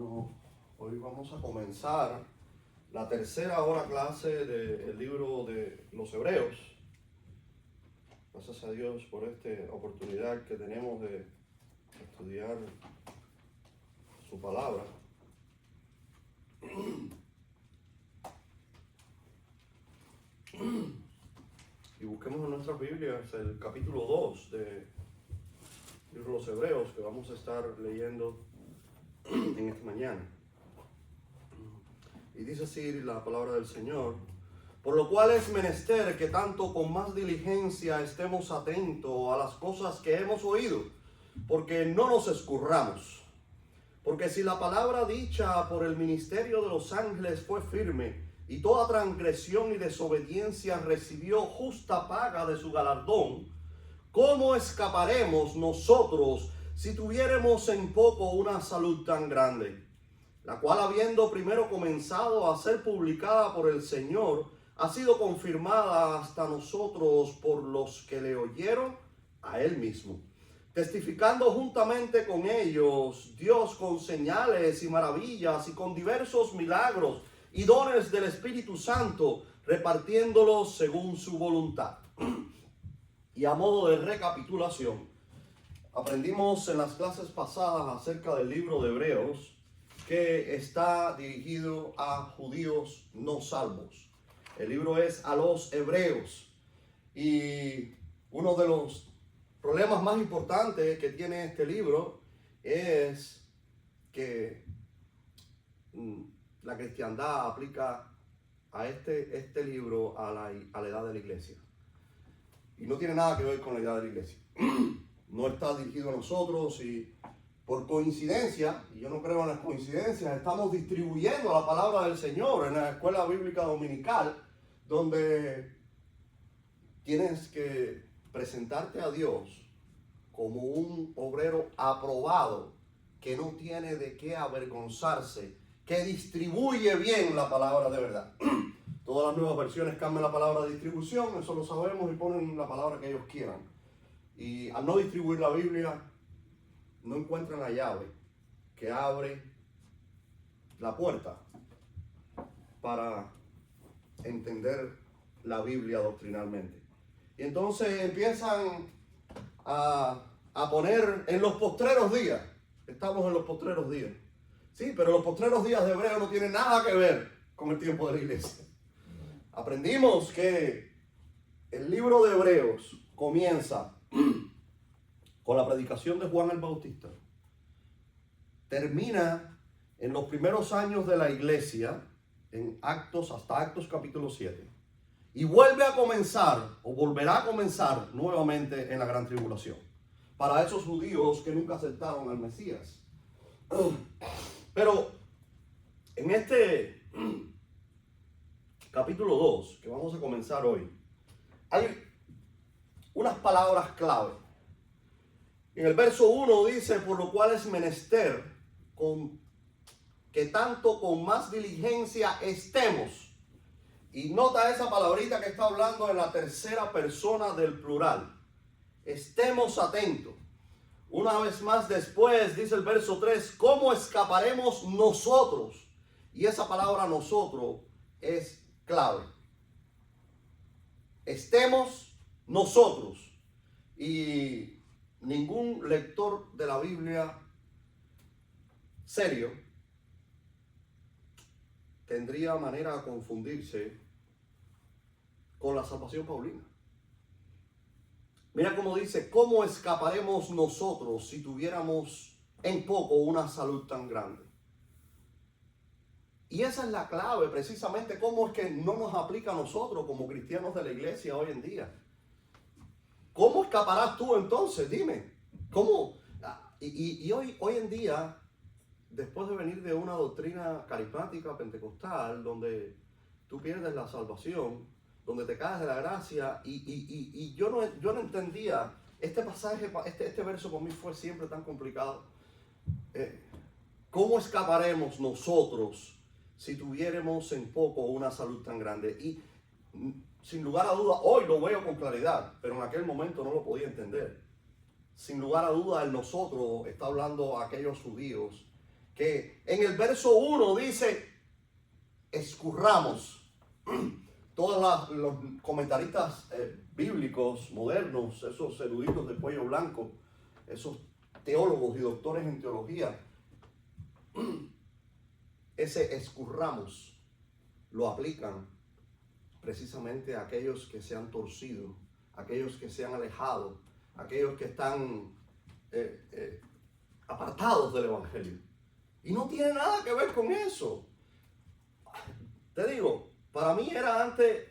Bueno, hoy vamos a comenzar la tercera hora clase del libro de los Hebreos. Gracias a Dios por esta oportunidad que tenemos de estudiar su palabra. Y busquemos en nuestras Biblias el capítulo 2 del libro de los Hebreos, que vamos a estar leyendo en esta mañana. Y dice así la palabra del Señor: por lo cual es menester que tanto con más diligencia estemos atentos a las cosas que hemos oído, porque no nos escurramos. Porque si la palabra dicha por el ministerio de los ángeles fue firme, y toda transgresión y desobediencia recibió justa paga de su galardón, ¿cómo escaparemos nosotros si tuviéramos en poco una salud tan grande? La cual, habiendo primero comenzado a ser publicada por el Señor, ha sido confirmada hasta nosotros por los que le oyeron a él mismo, testificando juntamente con ellos Dios con señales y maravillas y con diversos milagros y dones del Espíritu Santo, repartiéndolos según su voluntad. Y a modo de recapitulación, aprendimos en las clases pasadas acerca del libro de Hebreos, que está dirigido a judíos no salvos. El libro es a los hebreos. Y uno de los problemas más importantes que tiene este libro es que la cristiandad aplica a este libro a la edad de la iglesia. Y no tiene nada que ver con la edad de la iglesia. No está dirigido a nosotros y por coincidencia, y yo no creo en las coincidencias, estamos distribuyendo la palabra del Señor en la escuela bíblica dominical, donde tienes que presentarte a Dios como un obrero aprobado, que no tiene de qué avergonzarse, que distribuye bien la palabra de verdad. Todas las nuevas versiones cambian la palabra distribución, eso lo sabemos, y ponen la palabra que ellos quieran. Y al no distribuir la Biblia, no encuentran la llave que abre la puerta para entender la Biblia doctrinalmente. Y entonces empiezan a poner en los postreros días. Estamos en los postreros días. Sí, pero los postreros días de Hebreo no tienen nada que ver con el tiempo de la iglesia. Aprendimos que el libro de Hebreos comienza con la predicación de Juan el Bautista, termina en los primeros años de la iglesia, en Actos, hasta Actos capítulo 7, y vuelve a comenzar, o volverá a comenzar nuevamente en la gran tribulación, para esos judíos que nunca aceptaron al Mesías. Pero en este capítulo 2, que vamos a comenzar hoy, hay unas palabras clave. En el verso 1 dice: por lo cual es menester que tanto con más diligencia estemos. Y nota esa palabrita que está hablando en la tercera persona del plural. Estemos atentos. Una vez más después dice el verso 3: ¿cómo escaparemos nosotros? Y esa palabra nosotros es clave. Estemos nosotros. Y ningún lector de la Biblia serio tendría manera de confundirse con la salvación paulina. Mira cómo dice: ¿cómo escaparemos nosotros si tuviéramos en poco una salud tan grande? Y esa es la clave, precisamente, cómo es que no nos aplica a nosotros como cristianos de la iglesia hoy en día. ¿Cómo escaparás tú entonces? Dime, ¿cómo? Y hoy en día, después de venir de una doctrina carismática pentecostal, donde tú pierdes la salvación, donde te caes de la gracia, y yo no entendía este pasaje, este verso para mí fue siempre tan complicado. ¿Cómo escaparemos nosotros si tuviéramos en poco una salud tan grande? Y sin lugar a duda, hoy lo veo con claridad, pero en aquel momento no lo podía entender. Sin lugar a duda, el nosotros está hablando a aquellos judíos que en el verso 1 dice, escurramos. Todos los comentaristas bíblicos modernos, esos eruditos de cuello blanco, esos teólogos y doctores en teología, ese escurramos lo aplican precisamente a aquellos que se han torcido, aquellos que se han alejado, aquellos que están apartados del Evangelio. Y no tiene nada que ver con eso. Te digo, para mí era antes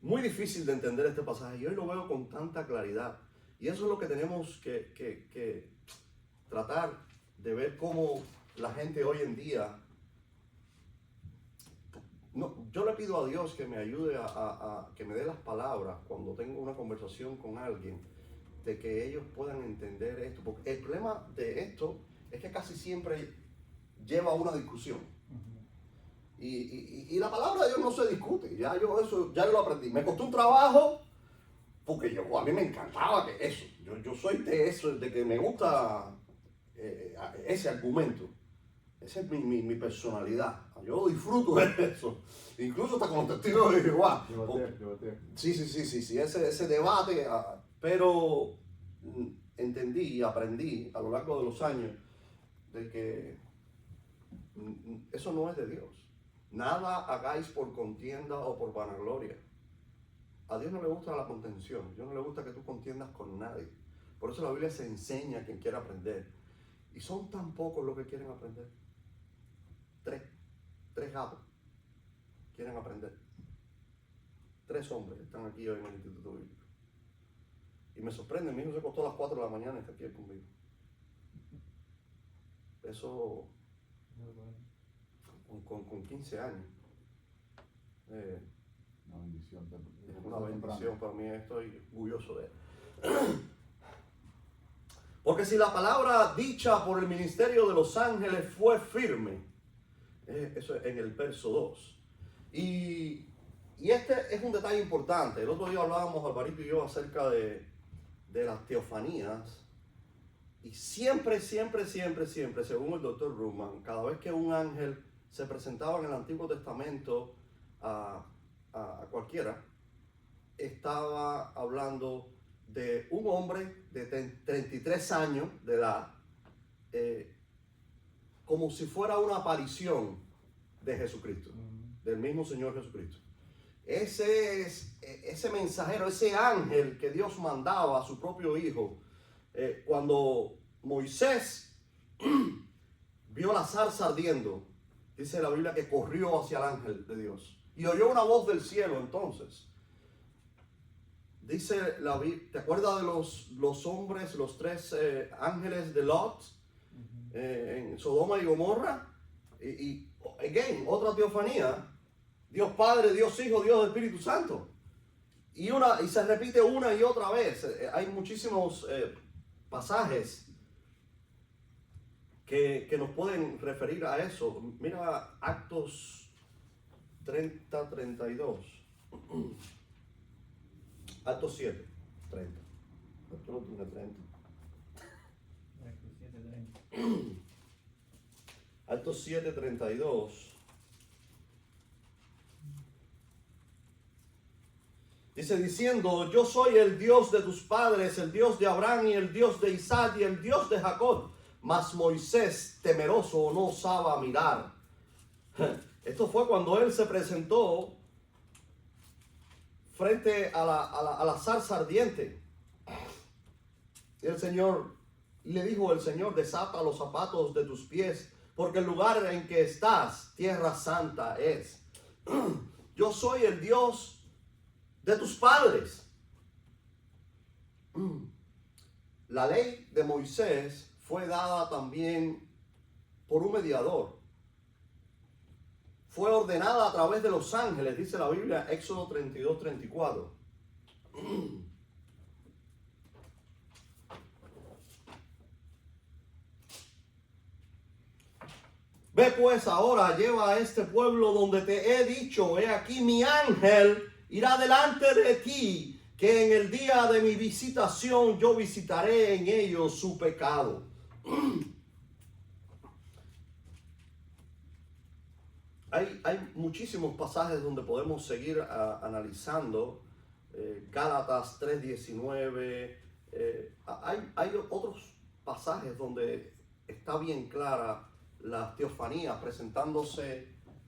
muy difícil de entender este pasaje y hoy lo veo con tanta claridad. Y eso es lo que tenemos que tratar de ver cómo la gente hoy en día... No, yo le pido a Dios que me ayude a que me dé las palabras cuando tengo una conversación con alguien, de que ellos puedan entender esto. Porque el problema de esto es que casi siempre lleva a una discusión. Y la palabra de Dios no se discute. Ya yo lo aprendí. Me costó un trabajo porque a mí me encantaba que eso. Yo soy de eso, de que me gusta ese argumento. Esa es mi personalidad. Yo disfruto de eso. Incluso hasta con los testigos de Jehová. Sí, ese debate. Pero entendí y aprendí a lo largo de los años de que eso no es de Dios. Nada hagáis por contienda o por vanagloria. A Dios no le gusta la contención. A Dios no le gusta que tú contiendas con nadie. Por eso la Biblia se enseña a quien quiera aprender. Y son tan pocos los que quieren aprender. Tres gatos quieren aprender. 3 hombres están aquí hoy en el Instituto Bíblico. Y me sorprende, mi hijo se acostó a las 4 de la mañana y está aquí conmigo. Eso con 15 años. Una bendición. Es una bendición para mí, estoy orgulloso de él. Porque si la palabra dicha por el ministerio de los ángeles fue firme, eso es en el verso 2. Y este es un detalle importante. El otro día hablábamos, Alvarito y yo, acerca de las teofanías. Y siempre, según el Dr. Ruckman, cada vez que un ángel se presentaba en el Antiguo Testamento a cualquiera, estaba hablando de un hombre de 33 años de edad, como si fuera una aparición de Jesucristo, del mismo Señor Jesucristo. Ese mensajero, ese ángel que Dios mandaba a su propio hijo, cuando Moisés vio la zarza ardiendo, dice la Biblia que corrió hacia el ángel de Dios y oyó una voz del cielo. Entonces dice la Biblia, ¿te acuerdas de los hombres, los 3 ángeles de Lot en Sodoma y Gomorra? Y again, otra teofanía, Dios Padre, Dios Hijo, Dios Espíritu Santo. Y se repite una y otra vez. Hay muchísimos pasajes que nos pueden referir a eso. Mira Actos 30-32. Actos 7, 30. Esto no tiene 30. Actos 7:30. Actos 7, 32. Dice diciendo, yo soy el Dios de tus padres, el Dios de Abraham y el Dios de Isaac y el Dios de Jacob. Mas Moisés, temeroso, no osaba mirar. Esto fue cuando él se presentó frente a la zarza ardiente. Y el Señor, le dijo el Señor, desata los zapatos de tus pies, porque el lugar en que estás, tierra santa es. Yo soy el Dios de tus padres. La ley de Moisés fue dada también por un mediador. Fue ordenada a través de los ángeles, dice la Biblia, Éxodo 32-34. Ve pues ahora, lleva a este pueblo donde te he dicho, he aquí mi ángel irá delante de ti, que en el día de mi visitación yo visitaré en ellos su pecado. hay muchísimos pasajes donde podemos seguir analizando. Gálatas 3:19. Hay otros pasajes donde está bien clara la teofanía, presentándose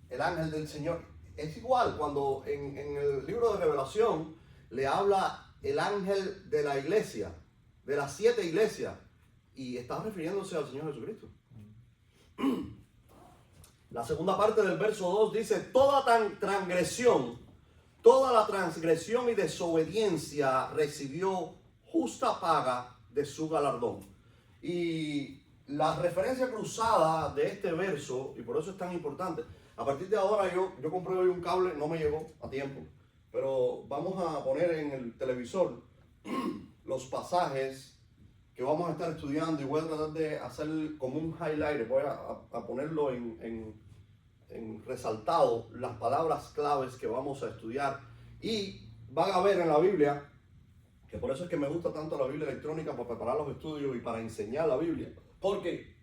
el ángel del Señor. Es igual cuando en el libro de Revelación le habla el ángel de la iglesia, de las 7 iglesias, y está refiriéndose al Señor Jesucristo. La segunda parte del verso 2 dice: toda la transgresión y desobediencia recibió justa paga de su galardón. Y la referencia cruzada de este verso, y por eso es tan importante, a partir de ahora yo compré hoy un cable, no me llegó a tiempo, pero vamos a poner en el televisor los pasajes que vamos a estar estudiando, y voy a tratar de hacer como un highlight, voy a ponerlo en resaltado las palabras claves que vamos a estudiar, y van a ver en la Biblia, que por eso es que me gusta tanto la Biblia electrónica, para preparar los estudios y para enseñar la Biblia, porque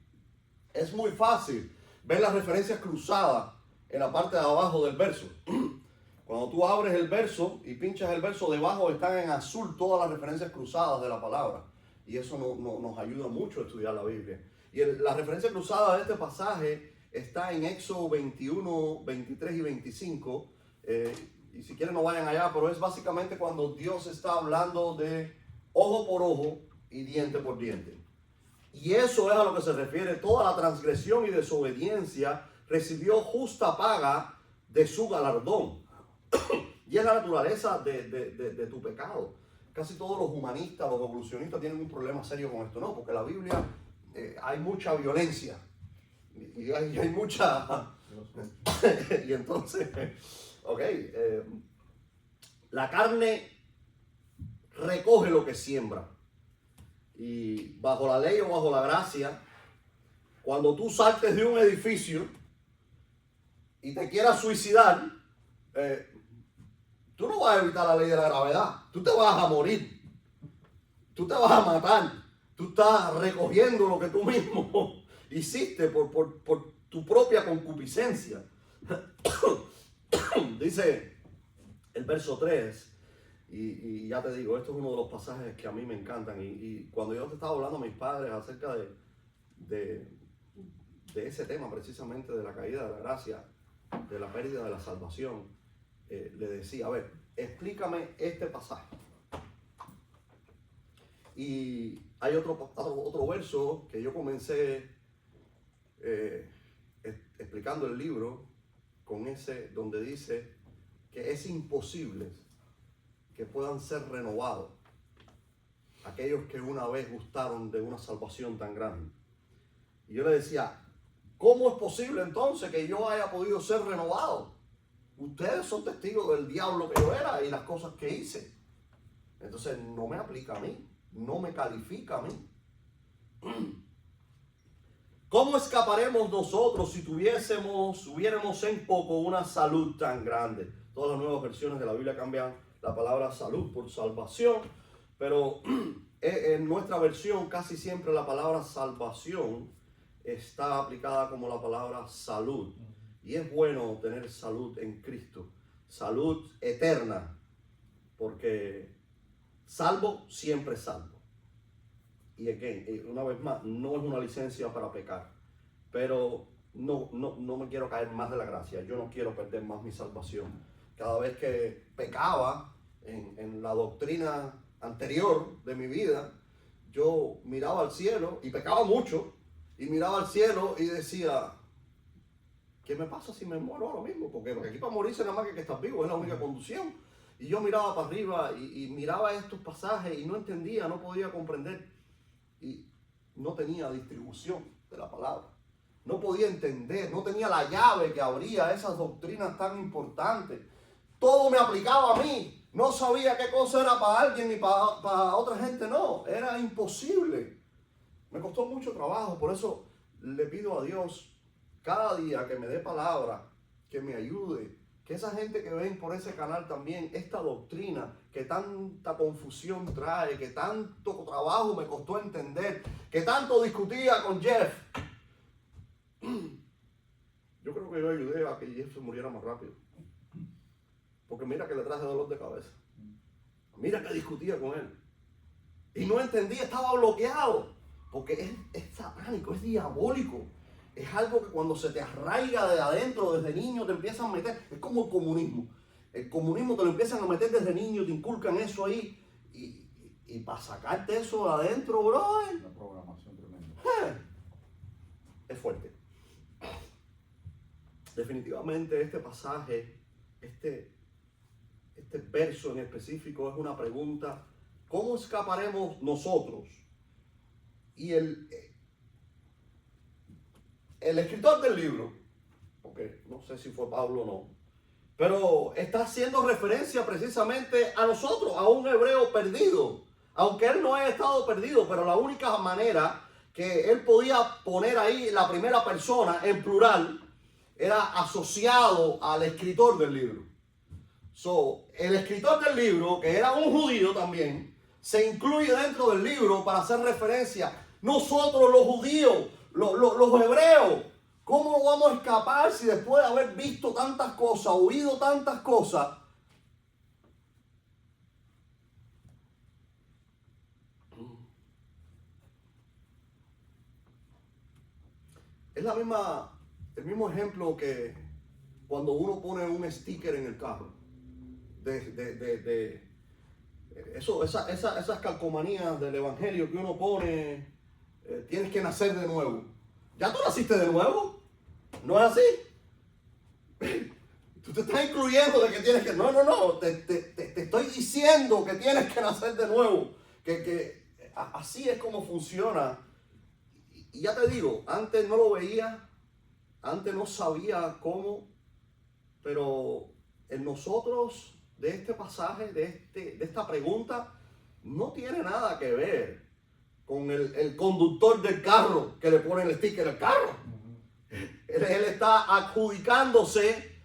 es muy fácil ver las referencias cruzadas en la parte de abajo del verso. Cuando tú abres el verso y pinchas el verso, debajo están en azul todas las referencias cruzadas de la palabra. Y eso nos ayuda mucho a estudiar la Biblia. Y la referencia cruzada de este pasaje está en Éxodo 21, 23 y 25. Y si quieren no vayan allá, pero es básicamente cuando Dios está hablando de ojo por ojo y diente por diente. Y eso es a lo que se refiere: toda la transgresión y desobediencia recibió justa paga de su galardón. Y es la naturaleza de tu pecado. Casi todos los humanistas, los evolucionistas tienen un problema serio con esto, ¿no? Porque en la Biblia hay mucha violencia y hay mucha... y entonces, la carne recoge lo que siembra. Y bajo la ley o bajo la gracia, cuando tú saltes de un edificio y te quieras suicidar, tú no vas a evitar la ley de la gravedad. Tú te vas a morir. Tú te vas a matar. Tú estás recogiendo lo que tú mismo hiciste por tu propia concupiscencia. Dice el verso 3, y ya te digo, esto es uno de los pasajes que a mí me encantan. Y cuando yo te estaba hablando a mis padres acerca de ese tema, precisamente de la caída de la gracia, de la pérdida de la salvación, le decía: a ver, explícame este pasaje. Y hay otro verso que yo comencé explicando el libro con ese, donde dice que es imposible que puedan ser renovados aquellos que una vez gustaron de una salvación tan grande. Y yo le decía: ¿cómo es posible entonces que yo haya podido ser renovado? Ustedes son testigos del diablo que yo era y las cosas que hice. Entonces no me aplica a mí, no me califica a mí. ¿Cómo escaparemos nosotros si hubiéramos en poco una salud tan grande? Todas las nuevas versiones de la Biblia cambian la palabra salud por salvación, pero en nuestra versión casi siempre la palabra salvación está aplicada como la palabra salud. Y es bueno tener salud en Cristo, salud eterna, porque salvo, siempre salvo. Y una vez más, no es una licencia para pecar, pero no me quiero caer más de la gracia. Yo no quiero perder más mi salvación. Cada vez que pecaba en la doctrina anterior de mi vida, yo miraba al cielo, y pecaba mucho, y miraba al cielo y decía: ¿qué me pasa si me muero ahora mismo? Porque aquí para morirse nada más que estar vivo, es la única conducción. Y yo miraba para arriba y miraba estos pasajes y no entendía, no podía comprender. Y no tenía distribución de la palabra. No podía entender, no tenía la llave que abría esas doctrinas tan importantes. Todo me aplicaba a mí. No sabía qué cosa era para alguien y para otra gente no. Era imposible. Me costó mucho trabajo, por eso le pido a Dios cada día que me dé palabra, que me ayude, que esa gente que ven por ese canal también, esta doctrina que tanta confusión trae, que tanto trabajo me costó entender, que tanto discutía con Jeff. Yo creo que yo ayudé a que Jeff se muriera más rápido. Porque mira que le traje dolor de cabeza. Mira que discutía con él. Y no entendía, estaba bloqueado. Porque es satánico, es diabólico. Es algo que cuando se te arraiga de adentro, desde niño, te empiezan a meter. Es como el comunismo. El comunismo te lo empiezan a meter desde niño, te inculcan eso ahí. Y para sacarte eso de adentro, bro. Una programación tremenda. Es fuerte. Definitivamente este pasaje, este verso en específico es una pregunta. ¿Cómo escaparemos nosotros? Y el escritor del libro, porque no sé si fue Pablo o no, pero está haciendo referencia precisamente a nosotros, a un hebreo perdido. Aunque él no haya estado perdido, pero la única manera que él podía poner ahí la primera persona en plural era asociado al escritor del libro. El escritor del libro, que era un judío también, se incluye dentro del libro para hacer referencia. Nosotros los judíos, los hebreos, ¿cómo vamos a escapar si después de haber visto tantas cosas, oído tantas cosas? Es el mismo ejemplo que cuando uno pone un sticker en el carro. Esas calcomanías del evangelio que uno pone, tienes que nacer de nuevo. ¿Ya tú naciste de nuevo? ¿No es así? Tú te estás incluyendo de que tienes que... No, te estoy diciendo que tienes que nacer de nuevo. Que así es como funciona. Y ya te digo, antes no lo veía, antes no sabía cómo, pero en nosotros, de este pasaje, de esta pregunta, no tiene nada que ver con el conductor del carro que le pone el sticker al carro. Él está adjudicándose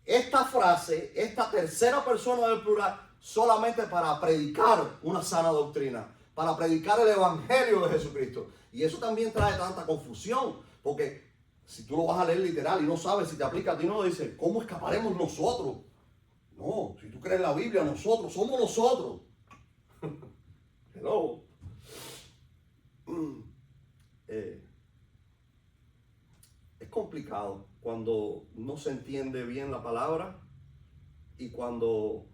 esta frase, esta tercera persona del plural, solamente para predicar una sana doctrina, para predicar el evangelio de Jesucristo. Y eso también trae tanta confusión, porque si tú lo vas a leer literal y no sabes si te aplica a ti, no dice, ¿cómo escaparemos nosotros? No, si tú crees en la Biblia, nosotros, somos nosotros. Hello. Es complicado cuando no se entiende bien la palabra y cuando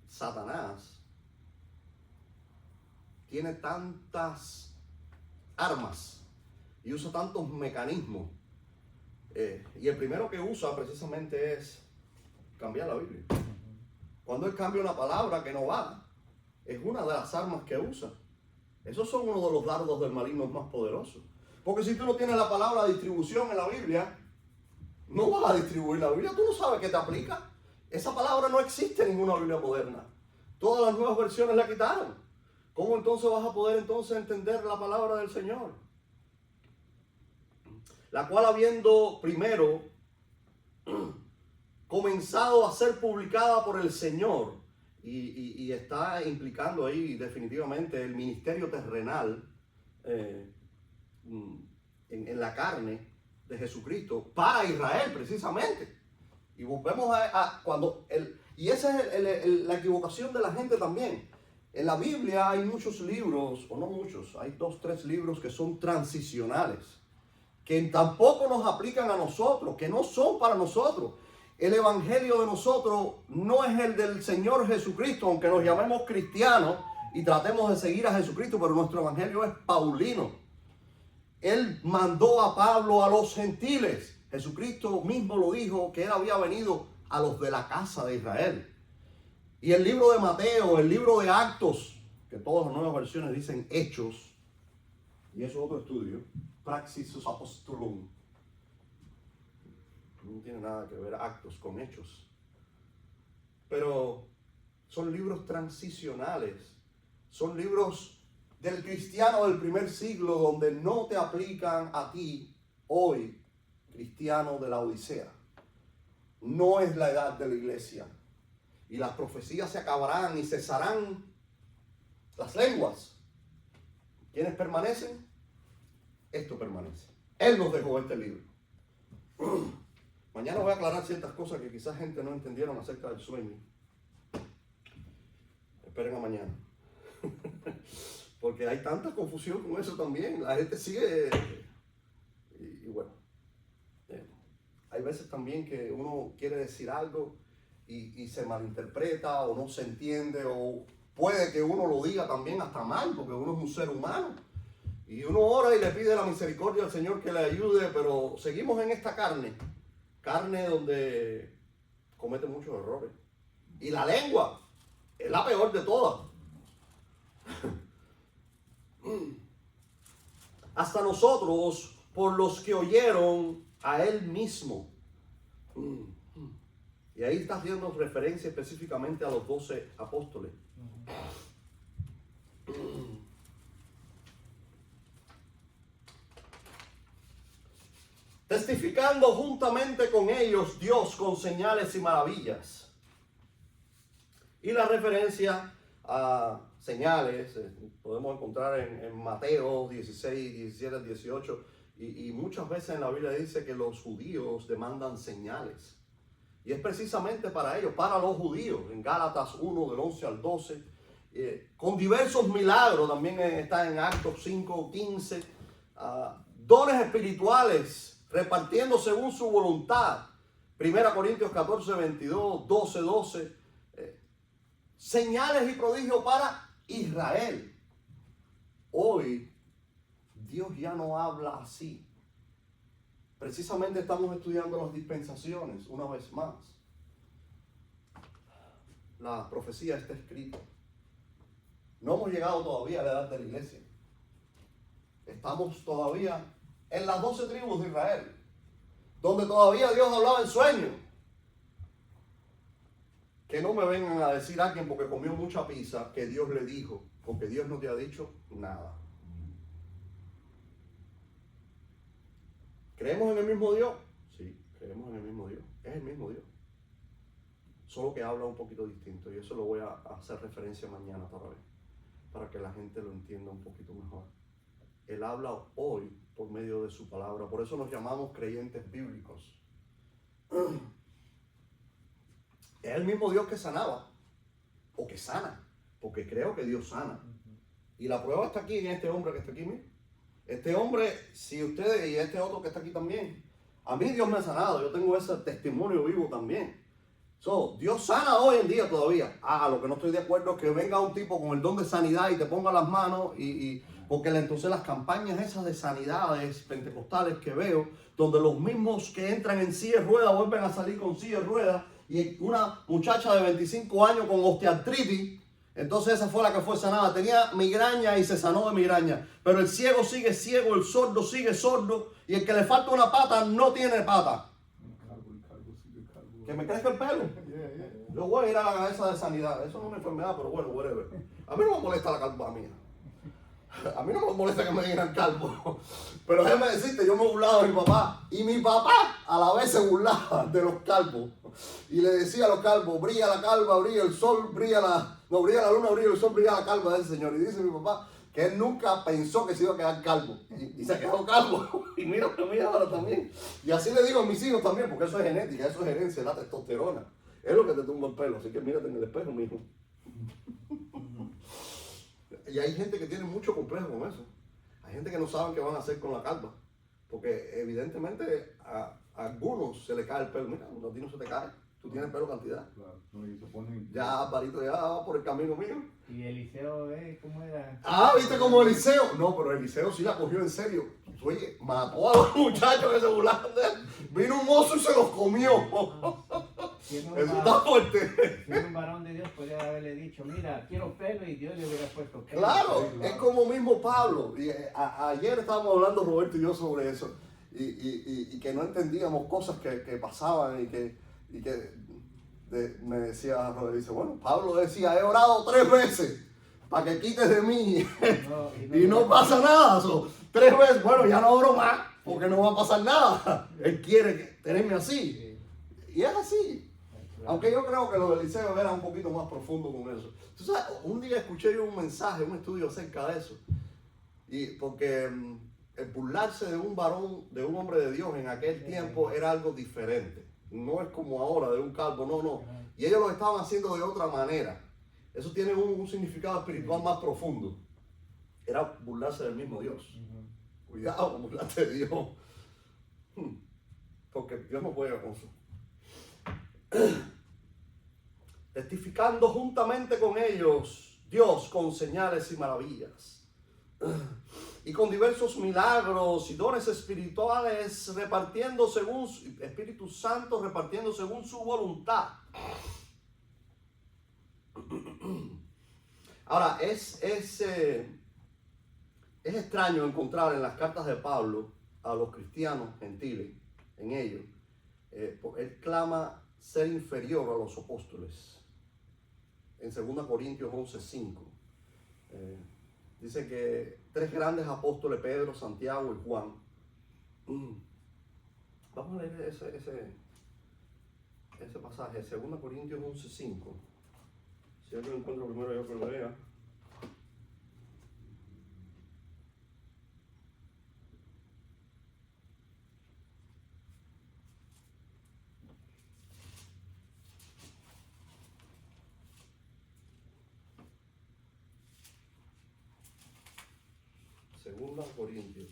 Satanás tiene tantas armas y usa tantos mecanismos. Y el primero que usa precisamente es cambiar la Biblia. Cuando él cambia una palabra que no va, es una de las armas que usa. Esos son uno de los dardos del maligno más poderosos. Porque si tú no tienes la palabra distribución en la Biblia, no vas a distribuir la Biblia. Tú no sabes qué te aplica. Esa palabra no existe en ninguna Biblia moderna. Todas las nuevas versiones la quitaron. ¿Cómo entonces vas a poder entender la palabra del Señor? La cual, habiendo primero comenzado a ser publicada por el Señor, y está implicando ahí definitivamente el ministerio terrenal en la carne de Jesucristo para Israel precisamente. Y volvemos a cuando y esa es la equivocación de la gente también. En la Biblia hay muchos libros, o no muchos, hay 2, 3 libros que son transicionales, que tampoco nos aplican a nosotros, que no son para nosotros. El evangelio de nosotros no es el del Señor Jesucristo, aunque nos llamemos cristianos y tratemos de seguir a Jesucristo, pero nuestro evangelio es paulino. Él mandó a Pablo a los gentiles. Jesucristo mismo lo dijo, que él había venido a los de la casa de Israel. Y el libro de Mateo, el libro de Actos, que todas las nuevas versiones dicen Hechos, y eso es otro estudio, Praxis Apostolum. No tiene nada que ver Actos con Hechos. Pero son libros transicionales, son libros del cristiano del primer siglo donde no te aplican a ti hoy, cristiano de la Odisea. No es la edad de la iglesia. Y las profecías se acabarán y cesarán las lenguas. ¿Quiénes permanecen? esto permanece. Él nos dejó este libro. Mañana voy a aclarar ciertas cosas que quizás gente no entendieron acerca del sueño. Esperen a mañana. Porque hay tanta confusión con eso también. La gente sigue. Y bueno. Hay veces también que uno quiere decir algo y se malinterpreta o no se entiende, o puede que uno lo diga también hasta mal, porque uno es un ser humano. Y uno ora y le pide la misericordia al Señor que le ayude, pero seguimos en esta carne donde comete muchos errores. Y la lengua es la peor de todas. Hasta nosotros, por los que oyeron a Él mismo. Y ahí está haciendo referencia específicamente a los 12 apóstoles. Testificando juntamente con ellos Dios con señales y maravillas. Y la referencia a señales podemos encontrar en Mateo 16, 17, 18. Y muchas veces en la Biblia dice que los judíos demandan señales. Y es precisamente para ellos, para los judíos. En Gálatas 1, del 11 al 12. Con diversos milagros, también está en Actos 5, 15. Dones espirituales repartiendo según su voluntad. 1 Corintios 14, 22, 12, 12. Señales y prodigios para Israel. Hoy Dios ya no habla así. Precisamente estamos estudiando las dispensaciones una vez más. La profecía está escrita. No hemos llegado todavía a la edad de la iglesia. Estamos todavía en las 12 tribus de Israel, donde todavía Dios hablaba en sueños. Que no me vengan a decir a alguien porque comió mucha pizza que Dios le dijo, porque Dios no te ha dicho nada. ¿Creemos en el mismo Dios? Sí, creemos en el mismo Dios. Es el mismo Dios. Solo que habla un poquito distinto. Y eso lo voy a hacer referencia mañana para que la gente lo entienda un poquito mejor. Él habla hoy por medio de su palabra. Por eso nos llamamos creyentes bíblicos. Es el mismo Dios que sanaba. O que sana. Porque creo que Dios sana. Y la prueba está aquí en este hombre que está aquí, mire. Este hombre, si ustedes y este otro que está aquí también, a mí Dios me ha sanado, yo tengo ese testimonio vivo también. Dios sana hoy en día todavía. Lo que no estoy de acuerdo es que venga un tipo con el don de sanidad y te ponga las manos porque entonces las campañas esas de sanidades pentecostales que veo, donde los mismos que entran en silla de ruedas vuelven a salir con silla de ruedas, y una muchacha de 25 años con osteoartritis. Entonces esa fue la que fue sanada. Tenía migraña y se sanó de migraña. Pero el ciego sigue ciego, el sordo sigue sordo. Y el que le falta una pata no tiene pata. Que me crezca el pelo. Yo voy a ir a la cabeza de sanidad. Eso no es una enfermedad, pero bueno, whatever. A mí no me molesta la calva mía. A mí no me molesta que me digan calvo. Pero déjame decirte, yo me burlaba de mi papá. Y mi papá a la vez se burlaba de los calvos. Y le decía a los calvos, brilla la calva, brilla el sol, brilla la luna, brilla el sol, brilla la calva de ese señor. Y dice mi papá que él nunca pensó que se iba a quedar calvo. Y se quedó calvo. Y mira que mira ahora también. Y así le digo a mis hijos también, porque eso es genética, eso es herencia, la testosterona. Es lo que te tumba el pelo. Así que mírate en el espejo, mi hijo. Y hay gente que tiene mucho complejo con eso. Hay gente que no saben qué van a hacer con la calva. Porque evidentemente a algunos se le cae el pelo. Mira, a ti no se te cae. Tú tienes pelo cantidad. Claro. No, y se ponen... Ya, Barito, ya va por el camino mío. ¿Y Eliseo, cómo era? ¿Viste como Eliseo? No, pero Eliseo sí la cogió en serio. Oye, mató a los muchachos que se burlaban de él. Vino un oso y se los comió. Eso está fuerte. Si un varón de Dios podría haberle dicho, mira, quiero pelo, y Dios le hubiera puesto pelo. Claro, es como mismo Pablo. Y, ayer estábamos hablando Roberto y yo sobre eso. Y que no entendíamos cosas que pasaban y que me decía Roberto, dice, bueno, Pablo decía, he orado 3 veces para que quites de mí y no pasa nada. 3 veces, bueno, ya no oro más porque no va a pasar nada. Él quiere tenerme así. Y es así. Aunque yo creo que lo de Eliseo era un poquito más profundo con eso. Tú sabes, un día escuché yo un mensaje, un estudio acerca de eso. Y porque el burlarse de un varón, de un hombre de Dios en aquel tiempo era algo diferente. No es como ahora de un calvo, no. Y ellos lo estaban haciendo de otra manera. Eso tiene un significado espiritual más profundo. Era burlarse del mismo Dios. Cuidado con burlarte de Dios. Porque Dios no juega con eso. Testificando juntamente con ellos, Dios con señales y maravillas. Y con diversos milagros y dones espirituales repartiendo según Espíritu Santo, repartiendo según su voluntad. Ahora, es extraño encontrar en las cartas de Pablo a los cristianos gentiles, en ellos, él clama ser inferior a los apóstoles. En 2 Corintios 11:5 dice que 3 grandes apóstoles, Pedro, Santiago y Juan. Vamos a leer ese pasaje, 2 Corintios 11:5. Si yo lo encuentro primero, yo que lo lea. Segunda Corintios.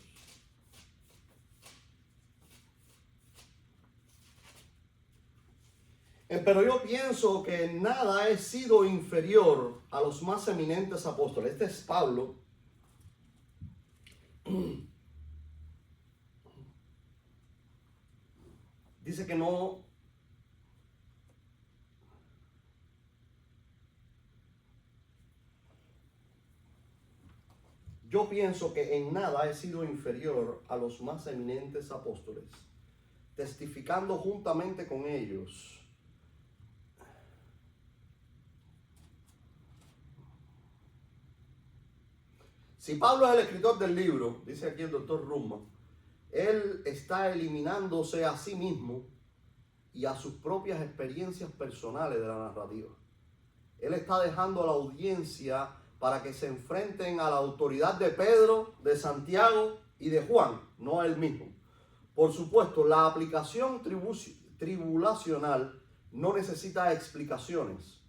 Pero yo pienso que en nada he sido inferior a los más eminentes apóstoles. Este es Pablo. Dice que no. Yo pienso que en nada he sido inferior a los más eminentes apóstoles, testificando juntamente con ellos. Si Pablo es el escritor del libro, dice aquí el doctor Rumman, él está eliminándose a sí mismo y a sus propias experiencias personales de la narrativa. Él está dejando a la audiencia para que se enfrenten a la autoridad de Pedro, de Santiago y de Juan, no él mismo. Por supuesto, la aplicación tribulacional no necesita explicaciones.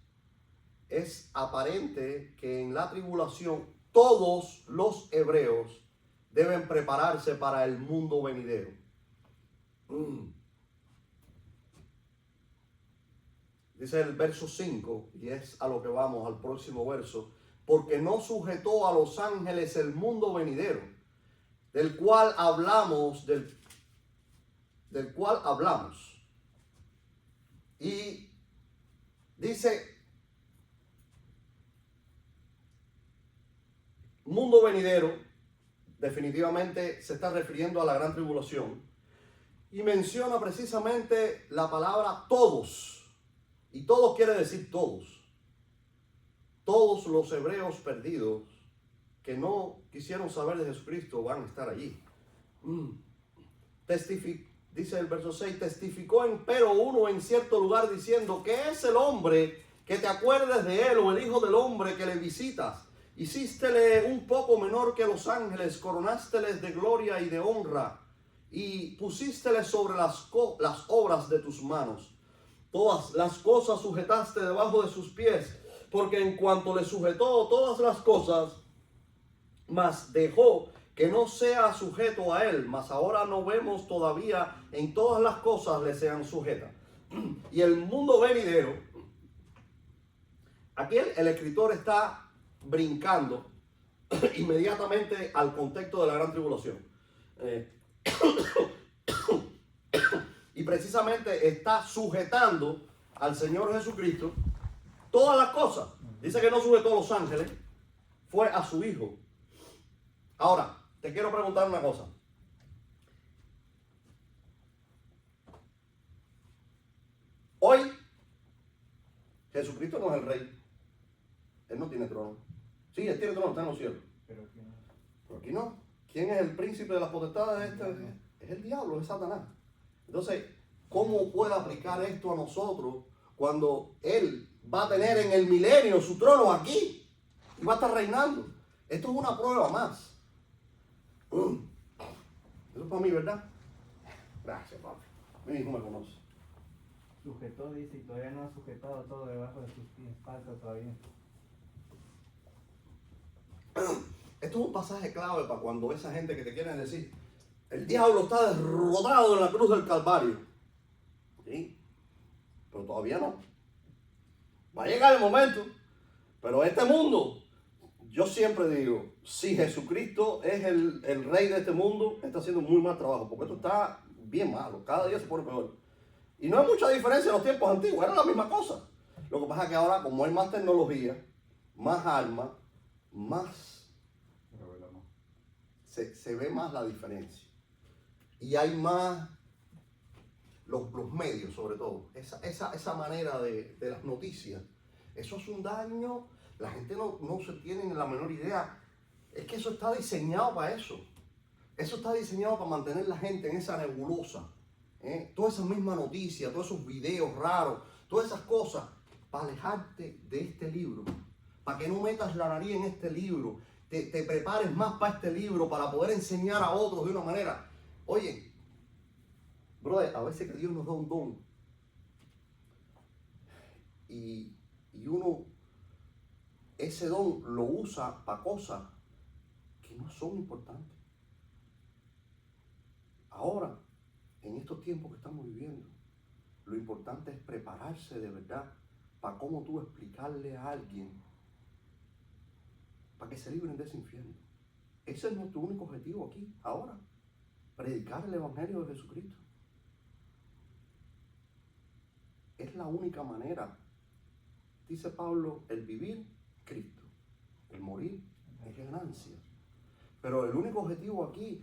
Es aparente que en la tribulación todos los hebreos deben prepararse para el mundo venidero. Dice el verso 5, y es a lo que vamos, al próximo verso, porque no sujetó a los ángeles el mundo venidero, del cual hablamos, Y dice, mundo venidero, definitivamente se está refiriendo a la gran tribulación, y menciona precisamente la palabra todos, y todos quiere decir todos. Todos los hebreos perdidos que no quisieron saber de Jesucristo van a estar allí. Dice el verso 6, testificó empero uno en cierto lugar diciendo, ¿qué es el hombre que te acuerdes de él, o el hijo del hombre que le visitas? Hicístele un poco menor que los ángeles, coronásteles de gloria y de honra, y pusístele sobre las obras de tus manos. Todas las cosas sujetaste debajo de sus pies, porque en cuanto le sujetó todas las cosas, mas dejó que no sea sujeto a él, mas ahora no vemos todavía en todas las cosas le sean sujetas. Y el mundo venidero, aquí el escritor está brincando inmediatamente al contexto de la gran tribulación. Y precisamente está sujetando al Señor Jesucristo todas las cosas. Dice que no sujetó a los ángeles, fue a su Hijo. Ahora, te quiero preguntar una cosa. Hoy, Jesucristo no es el rey. Él no tiene trono. Sí, él tiene trono, está en los cielos. Pero aquí no. ¿Quién es el príncipe de las potestades de este? Es el diablo, es Satanás. Entonces, ¿cómo puede aplicar esto a nosotros cuando él va a tener en el milenio su trono aquí y va a estar reinando? Esto es una prueba más. Eso es para mí, ¿verdad? Gracias, papi. Mi hijo me conoce. Sujetó, dice, y todavía no ha sujetado todo debajo de sus pies. Falta todavía. Esto es un pasaje clave para cuando esa gente que te quiere decir, el diablo está derrotado en la cruz del Calvario. ¿Sí? Pero todavía no. Va a llegar el momento. Pero este mundo, yo siempre digo, si Jesucristo es el rey de este mundo, está haciendo muy mal trabajo, porque esto está bien malo, cada día se pone peor. Y no hay mucha diferencia en los tiempos antiguos, era la misma cosa. Lo que pasa es que ahora, como hay más tecnología, más armas, más se ve más la diferencia. Y hay más los medios, sobre todo. Esa manera de las noticias. Eso es un daño. La gente no se tiene la menor idea. Es que eso está diseñado para eso. Eso está diseñado para mantener la gente en esa nebulosa. Todas esas mismas noticias, todos esos videos raros, todas esas cosas, para alejarte de este libro. Para que no metas la nariz en este libro. Te prepares más para este libro, para poder enseñar a otros de una manera. Oye, brother, a veces que Dios nos da un don. Y uno, ese don lo usa para cosas que no son importantes. Ahora, en estos tiempos que estamos viviendo, lo importante es prepararse de verdad para cómo tú explicarle a alguien para que se libren de ese infierno. Ese es nuestro único objetivo aquí, ahora. Predicar el Evangelio de Jesucristo. Es la única manera. Dice Pablo, el vivir, Cristo. El morir es ganancia. Pero el único objetivo aquí,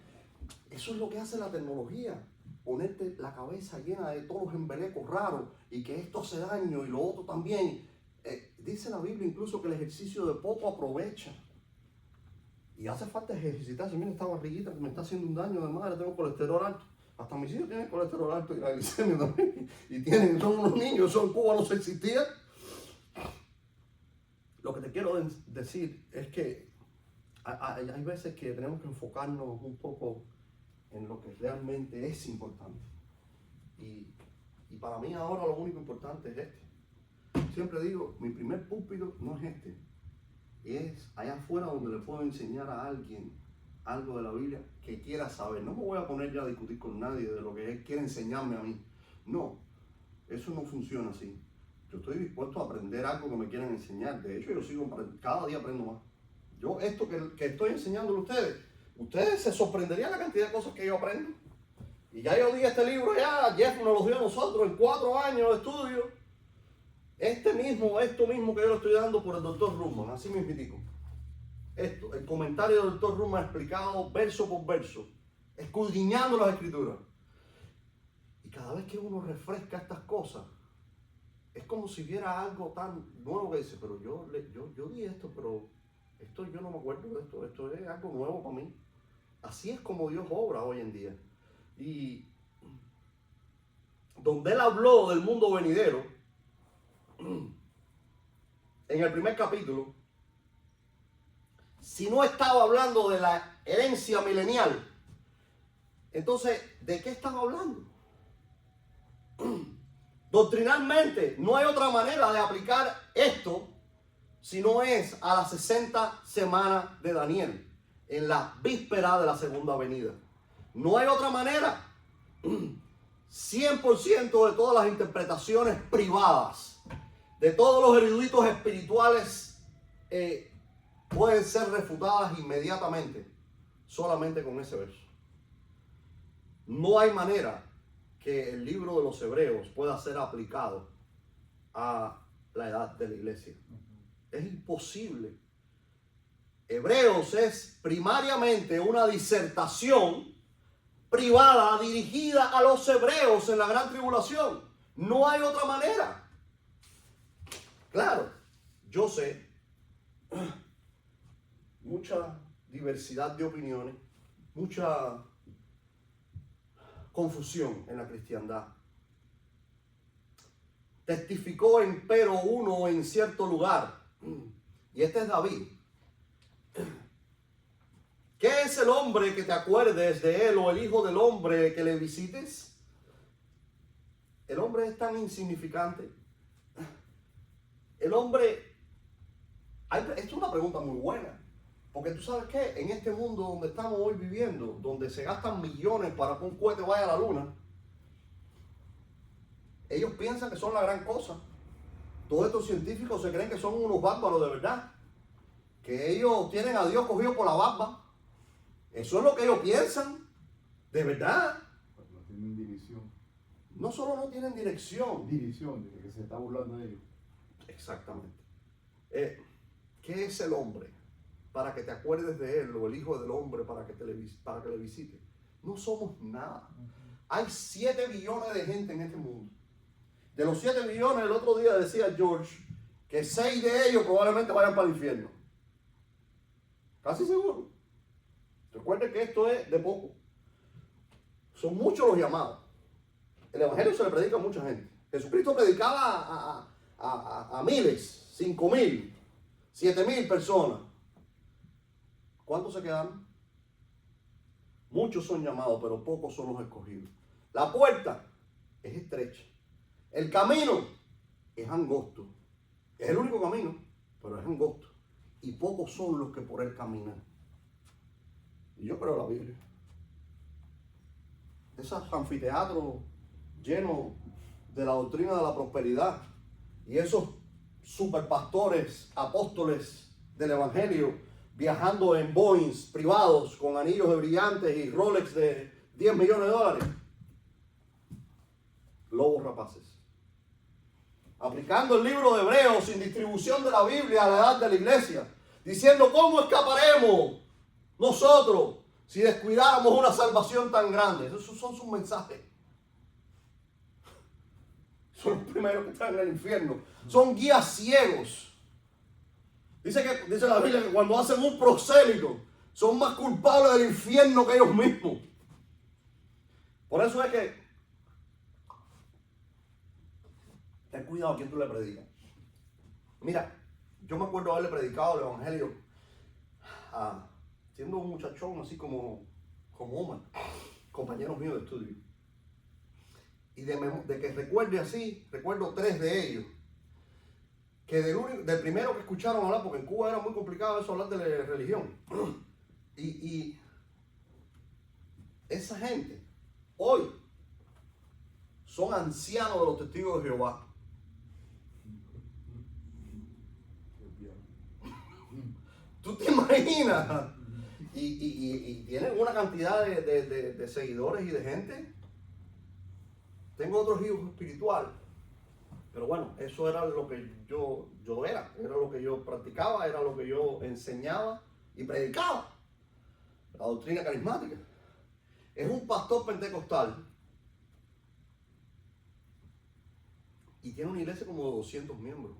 eso es lo que hace la tecnología. Ponerte la cabeza llena de todos los embelecos raros y que esto hace daño y lo otro también. Dice la Biblia incluso que el ejercicio de poco aprovecha. Y hace falta ejercitarse. Mira esta barriguita que me está haciendo un daño de madre, tengo colesterol alto. Hasta mis hijos tienen colesterol alto y la glicemia también. Y son unos niños, eso en Cuba no se existía. Lo que te quiero decir es que hay veces que tenemos que enfocarnos un poco en lo que realmente es importante. Y para mí ahora lo único importante es este. Siempre digo, mi primer púlpito no es este. Es allá afuera donde le puedo enseñar a alguien algo de la Biblia que quiera saber. No me voy a poner ya a discutir con nadie de lo que él quiere enseñarme a mí. No, eso no funciona así. Yo estoy dispuesto a aprender algo que me quieran enseñar. De hecho, yo sigo cada día aprendo más. Yo esto que estoy enseñándole a ustedes se sorprenderían la cantidad de cosas que yo aprendo. Y ya yo di este libro ya, Jeff nos lo dio a nosotros en 4 años de estudio. Esto mismo que yo le estoy dando por el Dr. Ruckman, así mismitico. Esto, el comentario del Dr. Ruckman explicado verso por verso, escudriñando las escrituras. Y cada vez que uno refresca estas cosas, es como si viera algo tan nuevo que dice, pero yo di esto, pero esto yo no me acuerdo de esto es algo nuevo para mí. Así es como Dios obra hoy en día. Y donde Él habló del mundo venidero, en el primer capítulo, si no estaba hablando de la herencia milenial, entonces, ¿de qué estaba hablando? Doctrinalmente, no hay otra manera de aplicar esto si no es a las 60 semanas de Daniel, en la víspera de la segunda venida. No hay otra manera. 100% de todas las interpretaciones privadas de todos los eruditos espirituales pueden ser refutadas inmediatamente solamente con ese verso. No hay manera que el libro de los Hebreos pueda ser aplicado a la edad de la iglesia. Es imposible. Hebreos es primariamente una disertación privada dirigida a los hebreos en la gran tribulación. No hay otra manera. Claro, yo sé mucha diversidad de opiniones, mucha confusión en la cristiandad. Testificó empero uno en cierto lugar, y este es David. ¿Qué es el hombre que te acuerdes de él o el hijo del hombre que le visites? El hombre es tan insignificante. El hombre, esto es una pregunta muy buena, porque tú sabes que en este mundo donde estamos hoy viviendo, donde se gastan millones para que un cohete vaya a la luna, ellos piensan que son la gran cosa. Todos estos científicos se creen que son unos bárbaros de verdad, que ellos tienen a Dios cogido por la barba. Eso es lo que ellos piensan, de verdad. Pero no tienen dirección. No solo no tienen dirección. Dirección, de que se está burlando de ellos. Exactamente. ¿Qué es el hombre para que te acuerdes de él, o el hijo del hombre para que le visite? No somos nada. Hay 7 billones de gente en este mundo. De los 7 billones, el otro día decía George que 6 de ellos probablemente vayan para el infierno. Casi seguro. Recuerden que esto es de poco. Son muchos los llamados. El evangelio se le predica a mucha gente. Jesucristo predicaba a miles, 5,000, 7,000 personas. ¿Cuántos se quedaron? Muchos son llamados, pero pocos son los escogidos. La puerta es estrecha. El camino es angosto. Es el único camino, pero es angosto. Y pocos son los que por él caminan. Y yo creo la Biblia. Esos anfiteatros llenos de la doctrina de la prosperidad y esos superpastores, apóstoles del evangelio viajando en Boeings privados con anillos de brillantes y Rolex de 10 millones de dólares. Lobos rapaces. Aplicando el libro de Hebreos sin distribución de la Biblia a la edad de la iglesia, diciendo cómo escaparemos nosotros si descuidáramos una salvación tan grande. Esos son sus mensajes. Son los primeros que están en el infierno. Son guías ciegos. Dice la Biblia que cuando hacen un prosélito son más culpables del infierno que ellos mismos. Por eso es que ten cuidado a quién tú le predicas. Mira, yo me acuerdo haberle predicado el evangelio siendo un muchachón así como Omar, compañeros míos de estudio. Y de que recuerde así, recuerdo 3 de ellos. Que del primero que escucharon hablar, porque en Cuba era muy complicado eso, hablar de la religión. Y esa gente hoy son ancianos de los testigos de Jehová. ¿Tú te imaginas? Y tienen una cantidad de seguidores y de gente. Tengo otros hijos espirituales. Pero bueno, eso era lo que yo era lo que yo practicaba, era lo que yo enseñaba y predicaba. La doctrina carismática. Es un pastor pentecostal y tiene una iglesia como de 200 miembros.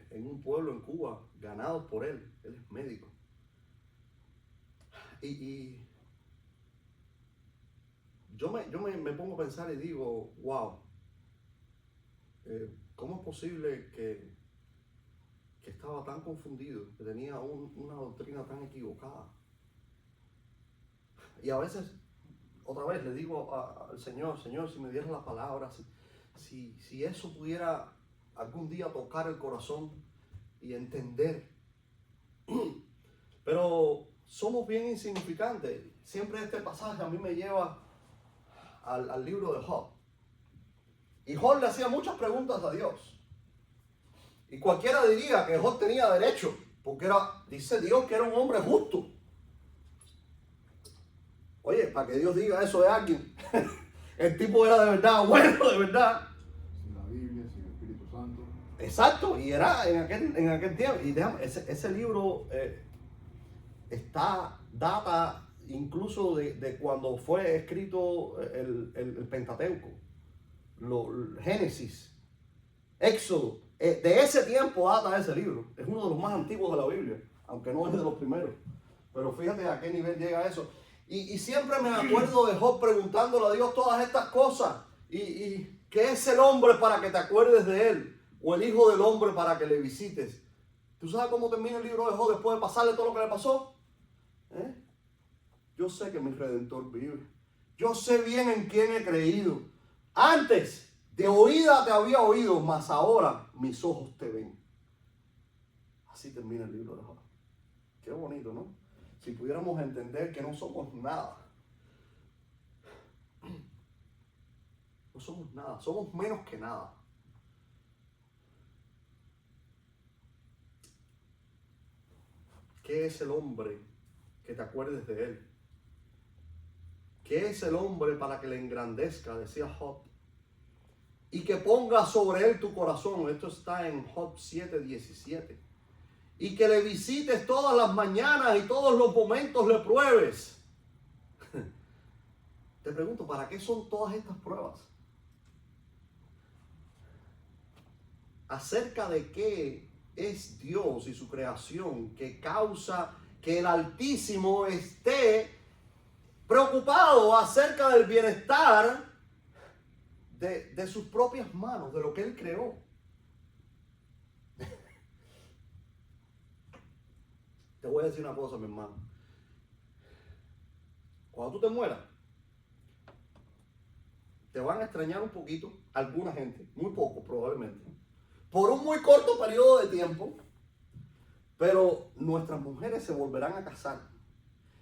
En un pueblo en Cuba, ganados por él. Él es médico. Y yo me pongo a pensar y digo, wow, ¿cómo es posible que estaba tan confundido, que tenía una doctrina tan equivocada? Y a veces, otra vez le digo al Señor, si me dieras la palabra, si eso pudiera algún día tocar el corazón y entender. Pero somos bien insignificantes. Siempre este pasaje a mí me lleva al libro de Job. Y Job le hacía muchas preguntas a Dios. Y cualquiera diría que Job tenía derecho, porque dice Dios que era un hombre justo. Oye, para que Dios diga eso de alguien, el tipo era de verdad bueno, de verdad. Sin la Biblia, sin el Espíritu Santo. Exacto, y era en aquel tiempo. Y déjame, ese libro data incluso de cuando fue escrito el Pentateuco, Génesis, Éxodo. De ese tiempo data ese libro. Es uno de los más antiguos de la Biblia, aunque no es de los primeros. Pero fíjate a qué nivel llega eso. Y siempre me acuerdo de Job preguntándole a Dios todas estas cosas. ¿Y qué es el hombre para que te acuerdes de él? ¿O el hijo del hombre para que le visites? ¿Tú sabes cómo termina el libro de Job después de pasarle todo lo que le pasó? ¿Eh? Yo sé que mi Redentor vive. Yo sé bien en quién he creído. Antes de oída te había oído, mas ahora mis ojos te ven. Así termina el libro de Job. Qué bonito, ¿no? Si pudiéramos entender que no somos nada. No somos nada, somos menos que nada. ¿Qué es el hombre que te acuerdes de él? ¿Qué es el hombre para que le engrandezca? Decía Job. Y que ponga sobre él tu corazón. Esto está en Job 7:17. Y que le visites todas las mañanas y todos los momentos le pruebes. Te pregunto, ¿para qué son todas estas pruebas? Acerca de qué es Dios y su creación que causa que el Altísimo esté preocupado acerca del bienestar de sus propias manos, de lo que Él creó. Te voy a decir una cosa, mi hermano. Cuando tú te mueras, te van a extrañar un poquito alguna gente, muy poco probablemente, por un muy corto periodo de tiempo, pero nuestras mujeres se volverán a casar.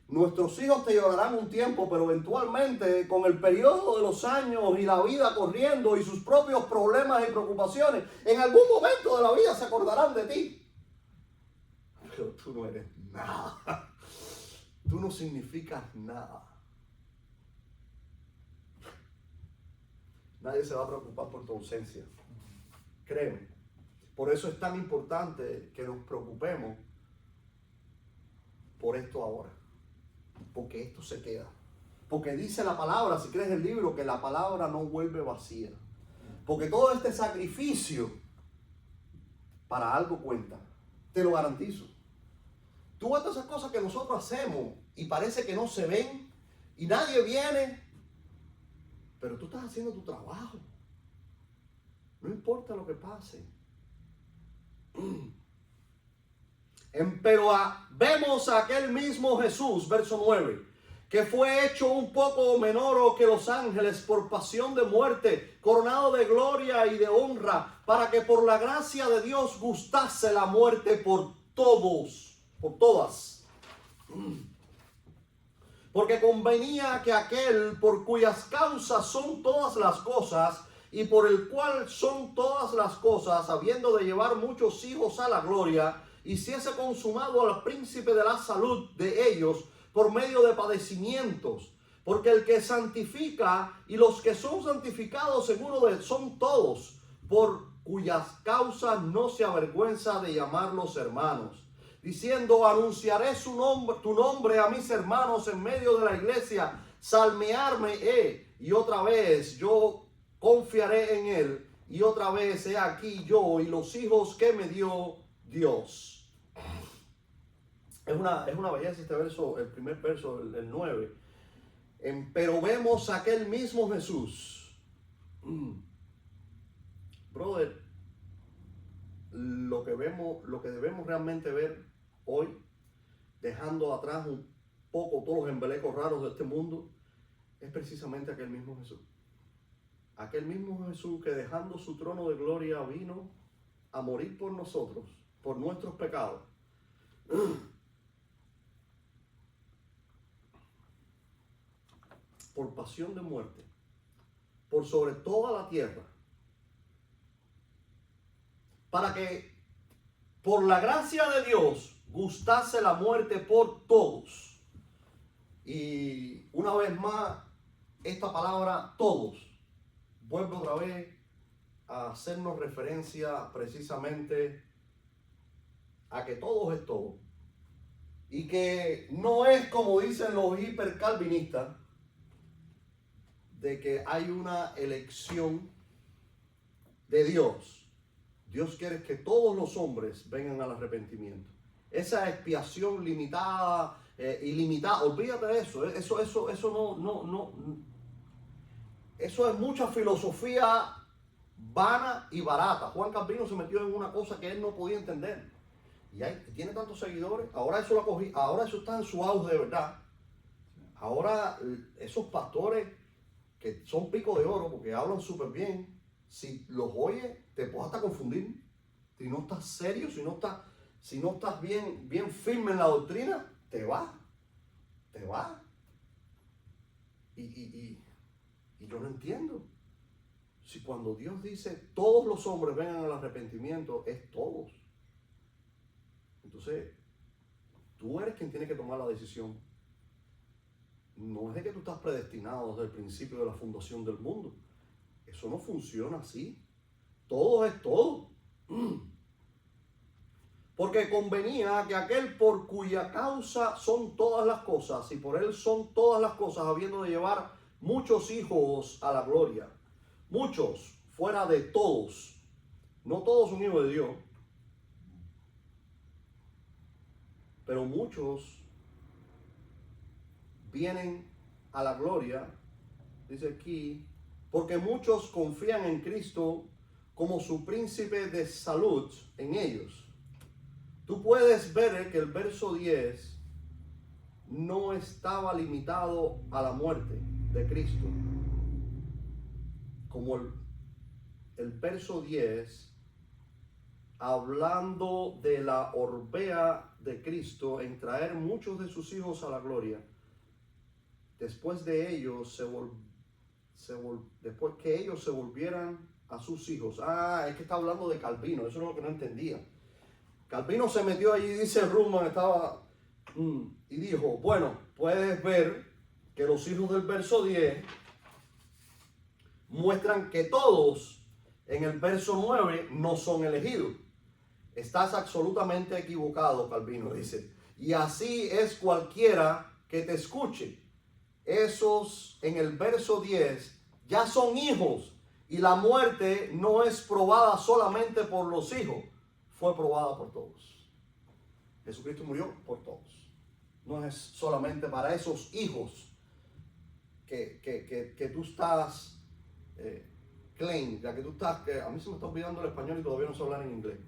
Nuestros hijos te llorarán un tiempo, pero eventualmente, con el periodo de los años y la vida corriendo y sus propios problemas y preocupaciones, en algún momento de la vida se acordarán de ti. Pero tú no eres nada. Tú no significas nada. Nadie se va a preocupar por tu ausencia. Créeme. Por eso es tan importante que nos preocupemos por esto ahora. Porque esto se queda. Porque dice la palabra, si crees el libro, que la palabra no vuelve vacía. Porque todo este sacrificio para algo cuenta. Te lo garantizo. Tú ves todas esas cosas que nosotros hacemos y parece que no se ven y nadie viene. Pero tú estás haciendo tu trabajo. No importa lo que pase. Pero vemos a aquel mismo Jesús, verso 9, que fue hecho un poco menor que los ángeles por pasión de muerte, coronado de gloria y de honra, para que por la gracia de Dios gustase la muerte por todos, por todas. Porque convenía que aquel por cuyas causas son todas las cosas y por el cual son todas las cosas, habiendo de llevar muchos hijos a la gloria, hiciese consumado al príncipe de la salud de ellos por medio de padecimientos. Porque el que santifica y los que son santificados seguro de son todos, por cuyas causas no se avergüenza de llamarlos hermanos, diciendo: anunciaré tu nombre a mis hermanos en medio de la iglesia, salmearme y otra vez yo confiaré en él, y otra vez he aquí yo y los hijos que me dio Dios. Es una belleza este verso, el primer verso, el 9. Pero vemos a aquel mismo Jesús. Brother, lo que debemos realmente ver hoy, dejando atrás un poco todos los embelecos raros de este mundo, es precisamente aquel mismo Jesús. Aquel mismo Jesús que, dejando su trono de gloria, vino a morir por nosotros, por nuestros pecados. Por pasión de muerte, por sobre toda la tierra, para que por la gracia de Dios gustase la muerte por todos. Y una vez más, esta palabra todos vuelve otra vez a hacernos referencia precisamente a que todos es todo. Y que no es como dicen los hipercalvinistas, de que hay una elección de Dios. Dios quiere que todos los hombres vengan al arrepentimiento. Esa expiación limitada, ilimitada, olvídate de eso. Eso no. Eso es mucha filosofía vana y barata. Juan Calvino se metió en una cosa que él no podía entender. tiene tantos seguidores, ahora eso lo cogí, ahora eso está en su auge de verdad. Ahora esos pastores que son pico de oro porque hablan súper bien, si los oyes te puedes hasta confundir. Si no estás serio, si no estás bien firme en la doctrina, te va. Y yo no entiendo. Si cuando Dios dice todos los hombres vengan al arrepentimiento, es todos. Entonces, tú eres quien tiene que tomar la decisión. No es de que tú estás predestinado desde el principio de la fundación del mundo. Eso no funciona así. Todo es todo. Porque convenía que aquel por cuya causa son todas las cosas, y por él son todas las cosas, habiendo de llevar muchos hijos a la gloria. Muchos, fuera de todos. No todos son hijos de Dios. Pero muchos vienen a la gloria, dice aquí, porque muchos confían en Cristo como su príncipe de salud en ellos. Tú puedes ver que el verso 10 no estaba limitado a la muerte de Cristo. Como el verso 10, hablando de la orbea de Cristo en traer muchos de sus hijos a la gloria, después de ellos después que ellos se volvieran a sus hijos. Es que está hablando de Calvino, eso es lo que no entendía. Calvino se metió allí, dice Ruhmann, y dijo, bueno, puedes ver que los hijos del verso 10 muestran que todos en el verso 9 no son elegidos. Estás absolutamente equivocado, Calvino dice. Y así es cualquiera que te escuche. Esos en el verso 10 ya son hijos, y la muerte no es probada solamente por los hijos, fue probada por todos. Jesucristo murió por todos. No es solamente para esos hijos que tú estás claim, ya que tú estás, a mí se me está olvidando el español y todavía no sé hablar en inglés.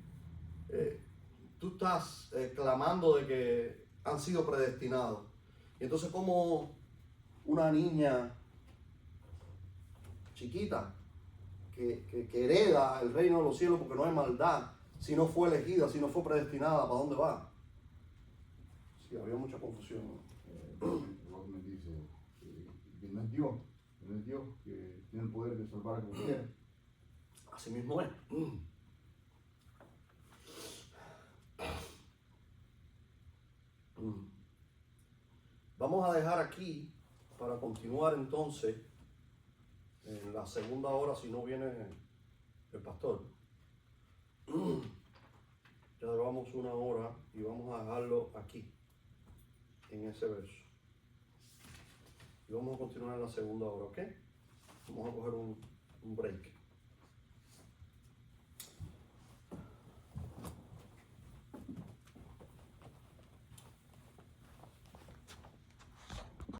Tú estás clamando de que han sido predestinados. Y entonces, como una niña chiquita que hereda el reino de los cielos porque no hay maldad, si no fue elegida, si no fue predestinada, ¿para dónde va? Sí, había mucha confusión. Me dice que no es Dios que tiene el poder de salvar a cualquiera. Así mismo es. Vamos a dejar aquí para continuar entonces en la segunda hora, si no viene el pastor. Ya llevamos una hora y vamos a dejarlo aquí, en ese verso. Y vamos a continuar en la segunda hora, ¿ok? Vamos a coger un break.